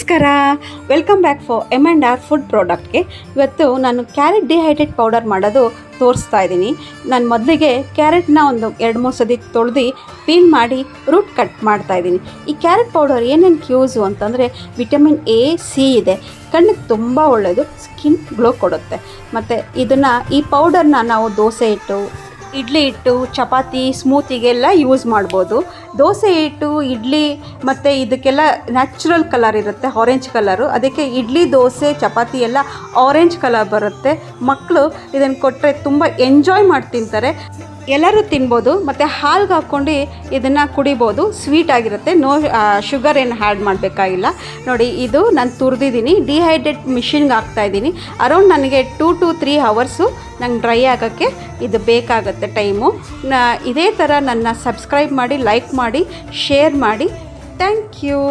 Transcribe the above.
ನಮಸ್ಕಾರ, welcome back for M&R food ಪ್ರಾಡಕ್ಟ್ಗೆ. ಇವತ್ತು ನಾನು ಕ್ಯಾರೆಟ್ ಡಿಹೈಡ್ರೇಟ್ ಪೌಡರ್ ಮಾಡೋದು ತೋರಿಸ್ತಾ ಇದ್ದೀನಿ. ನಾನು ಮೊದಲಿಗೆ ಕ್ಯಾರೆಟ್ನ ಒಂದು 2-3 ಸತಿ ತೊಳೆದು ಪೀಲ್ ಮಾಡಿ ರೂಟ್ ಕಟ್ ಮಾಡ್ತಾ ಇದ್ದೀನಿ. ಈ ಕ್ಯಾರೆಟ್ ಪೌಡರ್ ಏನೇನು ಯೂಸು ಅಂತಂದರೆ ವಿಟಮಿನ್ A, C ಇದೆ, ಕಣ್ಣಿಗೆ ತುಂಬ ಒಳ್ಳೆಯದು, ಸ್ಕಿನ್ ಗ್ಲೋ ಕೊಡುತ್ತೆ. ಮತ್ತು ಈ ಪೌಡರ್ನ ನಾವು ದೋಸೆ ಹಿಟ್ಟು, ಇಡ್ಲಿ ಹಿಟ್ಟು, ಚಪಾತಿ, ಸ್ಮೂತಿಗೆಲ್ಲ ಯೂಸ್ ಮಾಡ್ಬೋದು. ದೋಸೆ ಹಿಟ್ಟು, ಇಡ್ಲಿ ಮತ್ತು ಇದಕ್ಕೆಲ್ಲ ನ್ಯಾಚುರಲ್ ಕಲರ್ ಇರುತ್ತೆ, ಆರೆಂಜ್ ಕಲರು. ಅದಕ್ಕೆ ಇಡ್ಲಿ, ದೋಸೆ, ಚಪಾತಿ ಎಲ್ಲ ಆರೆಂಜ್ ಕಲರ್ ಬರುತ್ತೆ. ಮಕ್ಕಳು ಇದನ್ನು ಕೊಟ್ಟರೆ ತುಂಬ ಎಂಜಾಯ್ ಮಾಡಿ ತಿಂತಾರೆ. ಎಲ್ಲರೂ ತಿನ್ಬೋದು. ಮತ್ತು ಹಾಲ್ಗೆ ಹಾಕ್ಕೊಂಡು ಇದನ್ನು ಕುಡಿಬೋದು. ಸ್ವೀಟ್ ಆಗಿರುತ್ತೆ, ಶುಗರ್ ಏನು ಆ್ಯಡ್ ಮಾಡಬೇಕಾಗಿಲ್ಲ. ನೋಡಿ, ಇದು ನಾನು ತುರಿದಿದ್ದೀನಿ, ಡಿಹೈಡ್ರೇಟ್ ಮಿಷಿನ್ಗೆ ಹಾಕ್ತಾಯಿದ್ದೀನಿ. ಅರೌಂಡ್ ನನಗೆ 2 to 3 ಅವರ್ಸು ನಂಗೆ ಡ್ರೈ ಆಗೋಕ್ಕೆ ಇದು ಬೇಕಾಗುತ್ತೆ ಟೈಮು. ಇದೇ ಥರ ನನ್ನ ಸಬ್ಸ್ಕ್ರೈಬ್ ಮಾಡಿ, ಲೈಕ್ ಮಾಡಿ, ಶೇರ್ ಮಾಡಿ. Thank you.